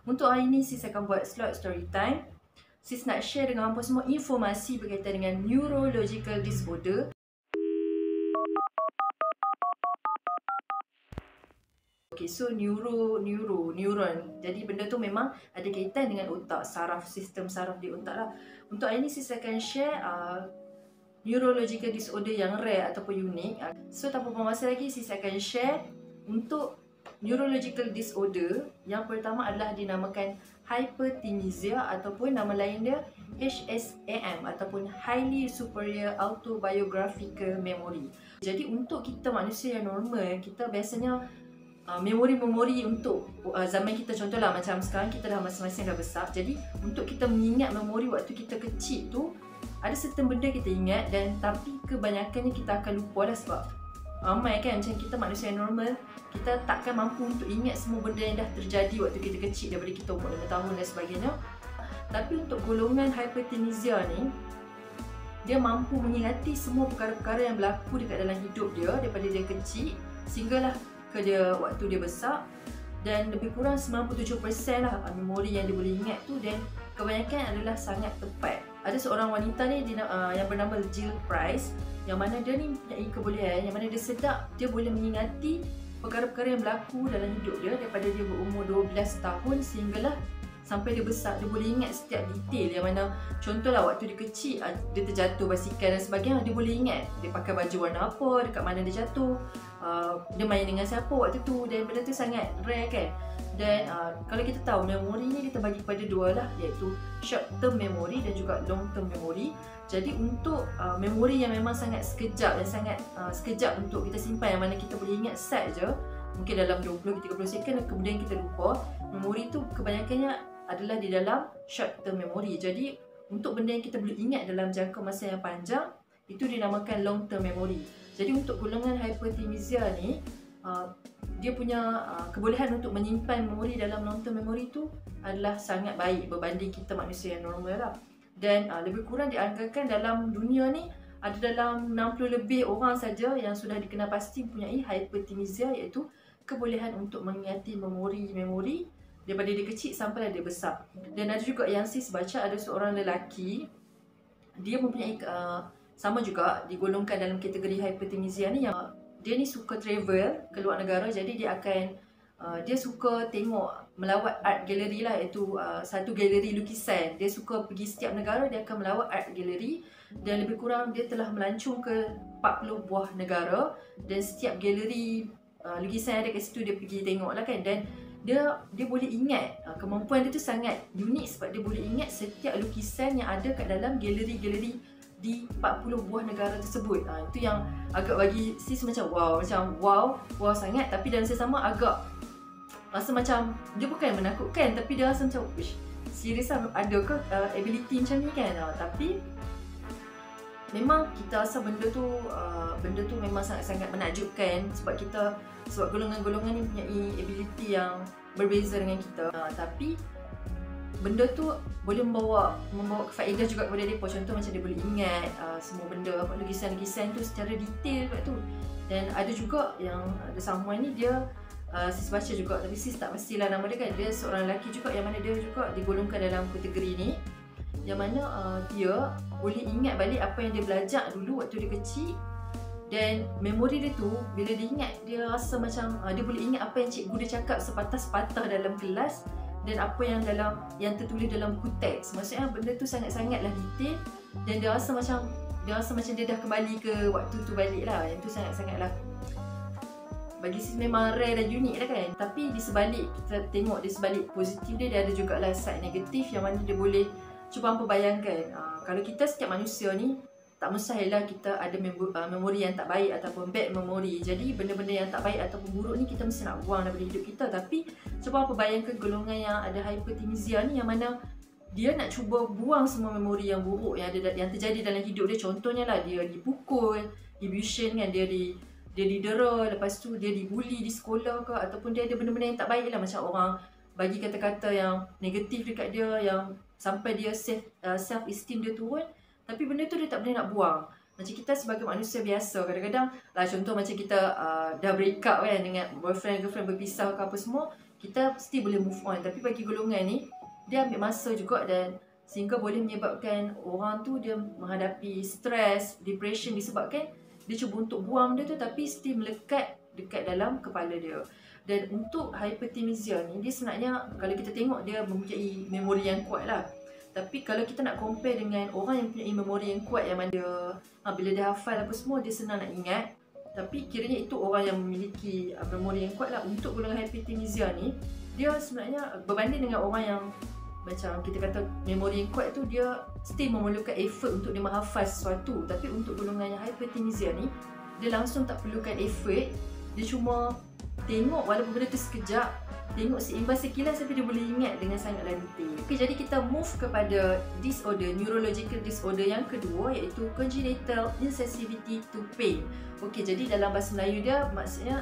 Untuk hari ini sis akan buat slot story time. Sis nak share dengan hampa semua informasi berkaitan dengan neurological disorder. Okay, so neuron. Jadi benda tu memang ada kaitan dengan otak, sistem saraf di otak lah. Untuk hari ini sis akan share neurological disorder yang rare ataupun unik. So tanpa buang masa lagi, sis akan share untuk neurological disorder. Yang pertama adalah dinamakan hyperkinesia ataupun nama lain dia HSAM ataupun Highly Superior Autobiographical Memory. Jadi untuk kita manusia yang normal, kita biasanya memori-memori untuk zaman kita, contohlah macam sekarang kita dah masing-masing dah besar. Jadi untuk kita mengingat memori waktu kita kecil tu, ada certain benda kita ingat dan tapi kebanyakannya kita akan lupa lah sebab ramai kan macam kita manusia yang normal, kita takkan mampu untuk ingat semua benda yang dah terjadi waktu kita kecil daripada kita umur 5 tahun dan sebagainya. Tapi untuk golongan hyperkinesia ni, dia mampu mengingati semua perkara-perkara yang berlaku dekat dalam hidup dia daripada dia kecil sehinggalah ke dia waktu dia besar, dan lebih kurang 97% lah memori yang dia boleh ingat tu, dan kebanyakan adalah sangat tepat. Ada seorang wanita ni yang bernama Jill Price, yang mana dia ni mempunyai kebolehan yang mana dia sedap dia boleh mengingati perkara-perkara yang berlaku dalam hidup dia daripada dia berumur 12 tahun sehinggalah sampai dia besar. Dia boleh ingat setiap detail, yang mana contohlah waktu dia kecil dia terjatuh basikal dan sebagainya, dia boleh ingat dia pakai baju warna apa, dekat mana dia jatuh, dia main dengan siapa waktu tu, dan benda tu sangat rare kan. Dan kalau kita tahu memori ni dia terbagi kepada dua lah, iaitu short term memory dan juga long term memory. Jadi untuk memori yang memang sangat sekejap dan sangat sekejap untuk kita simpan, yang mana kita boleh ingat set je mungkin dalam 20-30 second dan kemudian kita lupa, memori tu kebanyakannya adalah di dalam short term memory. Jadi untuk benda yang kita boleh ingat dalam jangka masa yang panjang, itu dinamakan long term memory. Jadi untuk golongan hyperkinesia ni, dia punya kebolehan untuk menyimpan memori dalam long term memory tu adalah sangat baik berbanding kita manusia yang normal lah. Dan lebih kurang dianggarkan dalam dunia ni ada dalam 60 lebih orang saja yang sudah dikenal pasti mempunyai hyperkinesia, iaitu kebolehan untuk mengingati memori daripada dia kecil sampai dia besar. Dan ada juga yang sis baca, ada seorang lelaki, dia mempunyai sama juga digolongkan dalam kategori hyperkinesia ni, yang dia ni suka travel ke luar negara. Jadi dia akan dia suka tengok, melawat art gallery lah, iaitu satu galeri lukisan. Dia suka pergi setiap negara, dia akan melawat art gallery, dan lebih kurang dia telah melancong ke 40 buah negara, dan setiap galeri lukisan yang ada kat situ dia pergi tengok lah kan. Dan dia boleh ingat, kemampuan dia tu sangat unik sebab dia boleh ingat setiap lukisan yang ada kat dalam galeri-galeri di 40 buah negara tersebut. Itu yang agak bagi sis macam wow sangat, tapi dalam masa sama agak rasa macam dia bukan menakutkan, tapi dia rasa macam serius lah, ada ke ability macam ni kan. Tapi memang kita rasa benda tu memang sangat-sangat menakjubkan sebab golongan-golongan ni mempunyai ability yang berbeza dengan kita. Tapi benda tu boleh membawa faedah juga kepada mereka. Contoh macam dia boleh ingat semua benda, lukisan-lukisan tu secara detail kat tu. Dan ada juga yang ada someone ni, dia sis baca juga, tapi sis tak pastilah nama dia kan. Dia seorang lelaki juga yang mana dia juga digolongkan dalam kategori ni, yang mana dia boleh ingat balik apa yang dia belajar dulu waktu dia kecil. Dan memori dia tu bila dia ingat, dia rasa macam dia boleh ingat apa yang cikgu dia cakap sepatah-sepatah dalam kelas, dan apa yang tertulis dalam buku teks. Maksudnya benda tu sangat-sangatlah detail, dan dia rasa macam dia dah kembali ke waktu tu balik lah. Yang tu sangat-sangatlah bagi sis memang rare dan unik lah kan. Tapi di sebalik, kita tengok di sebalik positif dia ada jugalah side negatif, yang mana dia boleh cuba hampa bayangkan, kalau kita setiap manusia ni tak mustahil lah kita ada memori yang tak baik ataupun bad memory. Jadi benda-benda yang tak baik ataupun buruk ni kita mesti nak buang daripada hidup kita. Tapi cuba apa bayangkan golongan yang ada hyperkinesia ni, yang mana dia nak cuba buang semua memori yang buruk yang terjadi dalam hidup dia. Contohnya lah, dia dipukul, abuse kan, dia didera, lepas tu dia dibuli di sekolah ke, ataupun dia ada benda-benda yang tak baik lah, macam orang bagi kata-kata yang negatif dekat dia, yang sampai dia self esteem dia turun. Tapi benda tu dia tak boleh nak buang. Macam kita sebagai manusia biasa, kadang-kadang lah, contoh macam kita dah break up kan dengan boyfriend, girlfriend, berpisah ke apa semua, kita mesti boleh move on. Tapi bagi golongan ni, dia ambil masa juga, dan sehingga boleh menyebabkan orang tu dia menghadapi stres, depression, disebabkan dia cuba untuk buang benda tu tapi still melekat dekat dalam kepala dia. Dan untuk hyperthymesia ni, dia sebenarnya kalau kita tengok dia mempunyai memori yang kuat lah. Tapi kalau kita nak compare dengan orang yang mempunyai memori yang kuat, yang mana dia, bila dia hafal apa semua dia senang nak ingat, tapi kiranya itu orang yang memiliki memori yang kuat lah. Untuk golongan hyperthymesia ni, dia sebenarnya berbanding dengan orang yang macam kita kata memori yang kuat tu, dia still memerlukan effort untuk dia menghafal sesuatu. Tapi untuk golongan yang hyperthymesia ni, dia langsung tak perlukan effort. Dia cuma tengok walaupun benda tu sekejap, tengok seimbas sekilas tapi dia boleh ingat dengan sangatlah detail. Okay, jadi kita move kepada disorder, neurological disorder yang kedua, iaitu congenital insensitivity to pain. Okay, jadi dalam bahasa Melayu dia maksudnya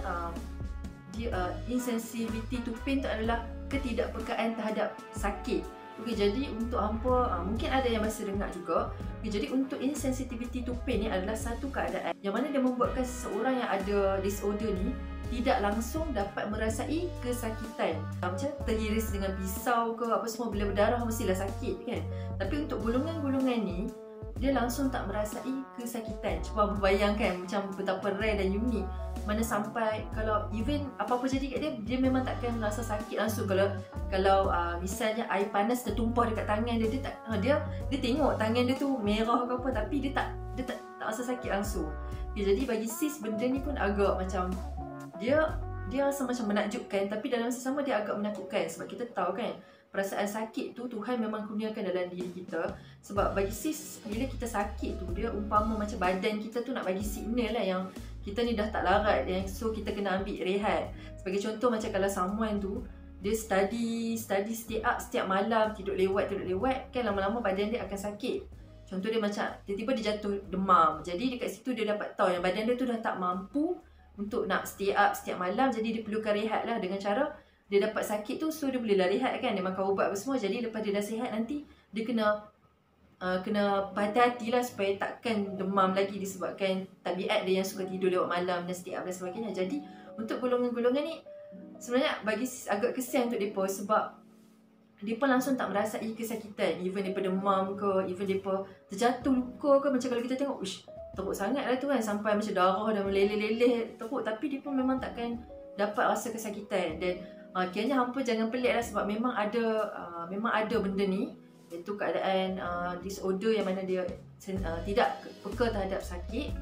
insensitivity to pain tu adalah ketidakpekaan terhadap sakit. Okay, jadi untuk hampa mungkin ada yang masih dengar juga. Okay, jadi untuk insensitivity to pain ni adalah satu keadaan yang mana dia membuatkan seseorang yang ada disorder ni tidak langsung dapat merasai kesakitan. Macam teriris dengan pisau ke apa semua, bila berdarah mestilah sakit kan. Tapi untuk golongan-golongan ni, dia langsung tak merasai kesakitan. Cuba bayangkan macam betapa rare dan unik. Mana sampai kalau even apa-apa jadi kat dia, dia memang takkan rasa sakit langsung. Kalau misalnya air panas tertumpah dekat tangan dia, dia tengok tangan dia tu merah ke apa, tapi dia tak rasa sakit langsung. Okay, jadi bagi sis, benda ni pun agak macam dia rasa macam menakjubkan, tapi dalam masa sama dia agak menakutkan. Sebab kita tahu kan, perasaan sakit tu Tuhan memang kurniakan dalam diri kita. Sebab bagi sis, bila kita sakit tu, dia umpama macam badan kita tu nak bagi signal lah yang kita ni dah tak larat, yang so kita kena ambil rehat. Sebagai contoh, macam kalau someone tu dia study stay up setiap malam, tidur lewat kan, lama-lama badan dia akan sakit. Contoh dia macam tiba-tiba dia jatuh demam. Jadi dekat situ dia dapat tahu yang badan dia tu dah tak mampu untuk nak stay up setiap malam. Jadi dia perlukan rehat lah. Dengan cara dia dapat sakit tu, so dia bolehlah rehat kan, dia makan ubat apa semua. Jadi lepas dia dah sihat, nanti dia kena berhati-hati lah supaya takkan demam lagi disebabkan tabiat dia yang suka tidur lewat malam dan stay up dan sebagainya. Jadi untuk golongan-golongan ni sebenarnya bagi agak kesian untuk mereka, sebab mereka langsung tak merasai kesakitan. Even mereka demam ke, even mereka terjatuh luka ke, macam kalau kita tengok, teruk sangat lah tu kan, sampai macam darah dan meleleh-leleh teruk, tapi dia pun memang takkan dapat rasa kesakitan. Dan kiranya hampa jangan pelik lah, sebab memang ada benda ni, iaitu keadaan disorder yang mana dia tidak peka terhadap sakit.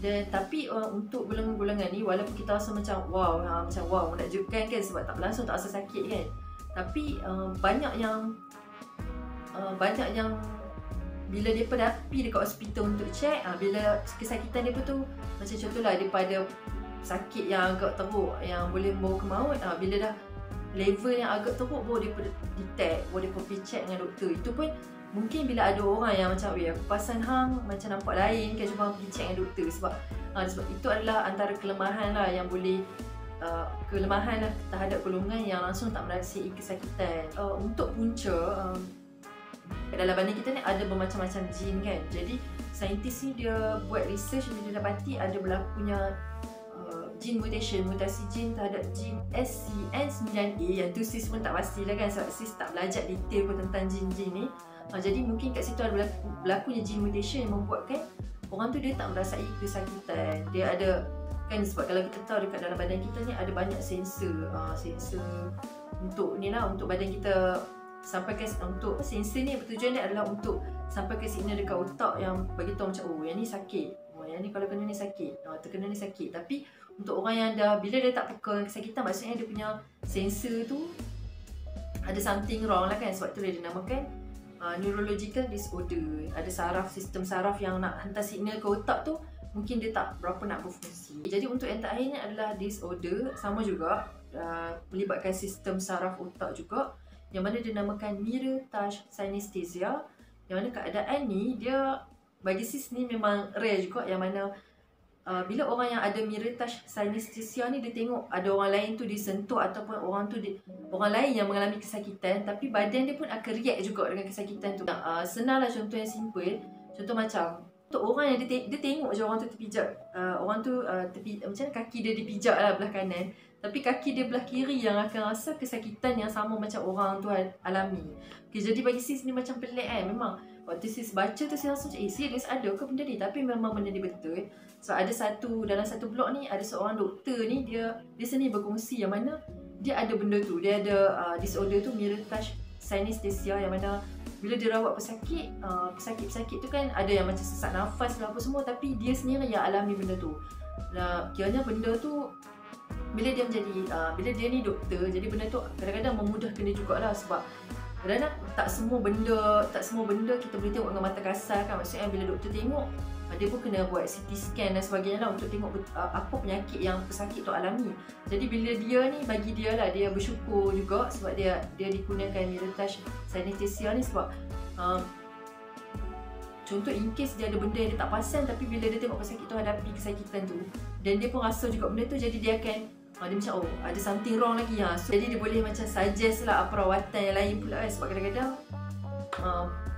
Dan tapi untuk golongan-golongan ni, walaupun kita rasa macam wow menakjubkan kan, sebab tak langsung tak rasa sakit kan, tapi banyak yang bila mereka dah pergi dekat hospital untuk check, bila kesakitan mereka tu macam contohlah daripada sakit yang agak teruk yang boleh membawa ke maut, bila dah level yang agak teruk baru mereka detect, baru mereka pergi check dengan doktor. Itu pun mungkin bila ada orang yang macam aku perasan hang macam nampak lain kan, cuba pergi check dengan doktor. Sebab itu adalah antara kelemahan lah yang boleh kelemahan lah terhadap golongan yang langsung tak merasai kesakitan. Untuk punca, dalam badan kita ni ada bermacam-macam jin kan. Jadi saintis ni dia buat research, dia dapati ada berlakunya gene mutation, mutasi jin terhadap jin SCN9A. Yang tu sis pun tak pastilah kan, sebab sis tak belajar detail pun tentang jin-jin ni. Jadi mungkin kat situ ada berlakunya gene mutation yang membuatkan orang tu dia tak merasai kesakitan. Dia ada kan, sebab kalau kita tahu dekat dalam badan kita ni ada banyak sensor. Sensor untuk ni lah, untuk badan kita sampai ke, untuk sensor ni bertujuan dia adalah untuk sampai ke signal dekat otak yang bagi tahu macam yang ni sakit, yang ni kalau kena ni sakit, terkena ni sakit. Tapi untuk orang yang dah, bila dia tak peka kesakitan, maksudnya dia punya sensor tu ada something wrong lah kan. Sebab tu dia dinamakan neurological disorder. Ada sistem saraf yang nak hantar signal ke otak tu mungkin dia tak berapa nak berfungsi. Jadi untuk yang terakhir ni adalah disorder, sama juga melibatkan sistem saraf otak juga, yang mana dinamakan mirror touch synesthesia. Yang mana keadaan ni dia bagi sis ni memang rare juga, yang mana bila orang yang ada mirror touch synesthesia ni, dia tengok ada orang lain tu disentuh ataupun orang lain yang mengalami kesakitan, tapi badan dia pun akan react juga dengan kesakitan tu. Senanglah contoh yang simple. Contoh macam untuk orang yang dia tengok je orang tu terpijak, orang tu macam kaki dia dipijak lah belah kanan, Tapi kaki dia belah kiri yang akan rasa kesakitan yang sama macam orang tu alami. Okay, jadi bagi sis ni macam pelik kan. Memang waktu sis baca tu sis rasa macam serius ada ke benda ni? Tapi memang benda ni betul. So ada dalam satu blog ni ada seorang doktor ni, dia sendiri berkongsi yang mana dia ada benda tu. Dia ada disorder tu, mirror touch synesthesia, yang mana bila dia rawat pesakit, pesakit-pesakit tu kan ada yang macam sesak nafas lah apa semua, tapi dia sendiri yang alami benda tu. Kiranya benda tu bila dia ni doktor, jadi benda tu kadang-kadang memudahkan dia jugalah, sebab kadang-kadang tak semua benda kita boleh tengok dengan mata kasar kan. Maksudnya bila doktor tengok, dia pun kena buat CT scan dan sebagainya lah untuk tengok apa penyakit yang pesakit tu alami. Jadi bila dia ni, bagi dia lah, dia bersyukur juga sebab dia digunakan mirror touch synesthesia ni, sebab contoh in case dia ada benda yang dia tak pasal, tapi bila dia tengok pesakit tu hadapi kesakitan tu dan dia pun rasa juga benda tu, jadi dia akan dia macam ada something wrong lagi so, jadi dia boleh macam suggest lah perawatan yang lain pula kan. Sebab kadang-kadang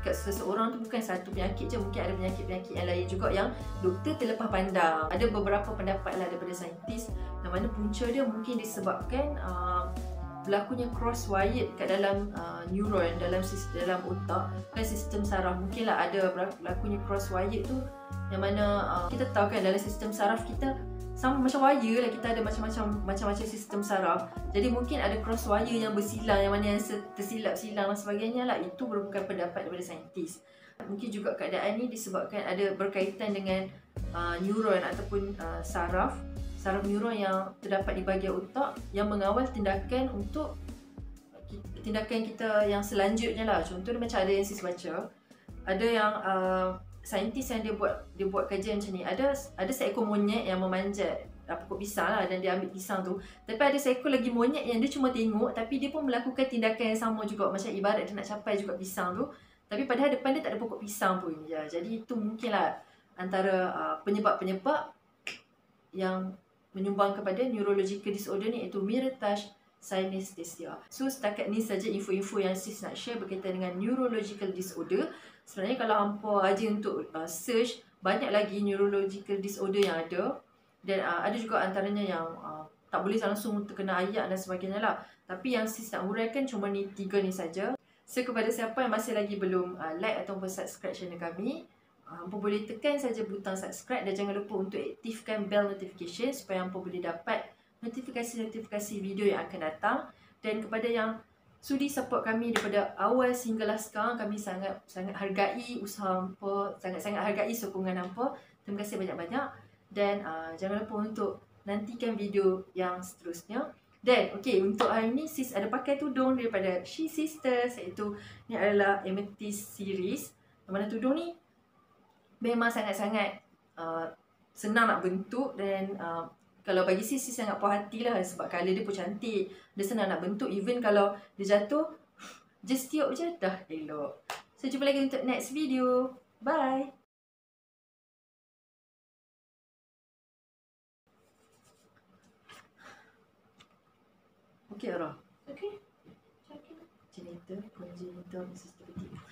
kat seseorang tu bukan satu penyakit je, mungkin ada penyakit-penyakit yang lain juga yang doktor terlepas pandang. Ada beberapa pendapat lah daripada saintis yang mana punca dia mungkin disebabkan berlakunya cross-wired kat dalam neuron, dalam otak kan, sistem saraf. Mungkin lah ada berlakunya cross-wired tu, yang mana kita tahu kan dalam sistem saraf kita sama macam wire lah, kita ada macam-macam sistem saraf. Jadi mungkin ada cross wire yang bersilang, yang mana yang tersilap-silang dan sebagainya lah. Itu merupakan pendapat daripada saintis. Mungkin juga keadaan ni disebabkan ada berkaitan dengan neuron ataupun saraf neuron yang terdapat di bahagian otak yang mengawal tindakan kita yang selanjutnya lah. Contoh dia macam ada yang sis baca, ada yang saintis yang dia buat kajian macam ni. Ada seekor monyet yang memanjat pokok pisang lah, dan dia ambil pisang tu. Tapi ada seekor lagi monyet yang dia cuma tengok, tapi dia pun melakukan tindakan yang sama juga, macam ibarat dia nak capai juga pisang tu, tapi padahal depan dia tak ada pokok pisang pun. Jadi itu mungkinlah antara penyebab-penyebab yang menyumbang kepada neurological disorder ni, iaitu mirror touch synesthesia. So setakat ni saja info-info yang sis nak share berkaitan dengan neurological disorder. Sebenarnya kalau hampa rajin untuk search, banyak lagi neurological disorder yang ada. Dan ada juga antaranya yang tak boleh langsung terkena ayat dan sebagainya lah. Tapi yang sis nak huraikan cuma ni 3 ni saja. So kepada siapa yang masih lagi belum like ataupun subscribe channel kami, hampa boleh tekan saja butang subscribe dan jangan lupa untuk aktifkan bell notification supaya hampa boleh dapat notifikasi-notifikasi video yang akan datang. Dan kepada yang sudi support kami daripada awal sehinggalah sekarang, kami sangat hargai usaha hampa, sangat hargai sokongan hampa. Terima kasih banyak-banyak. Dan jangan lupa untuk nantikan video yang seterusnya. Dan untuk hari ni sis ada pakai tudung daripada She Sisters, iaitu ni adalah Amethyst series. Yang mana tudung ni memang sangat-sangat senang nak bentuk, dan kalau bagi sis sangat puas hati lah, sebab colour dia pun cantik, dia senang nak bentuk. Even kalau dia jatuh, just tiup je dah elok. So jumpa lagi untuk next video. Bye. Okey Ara. Okey. Congenital sensitivity.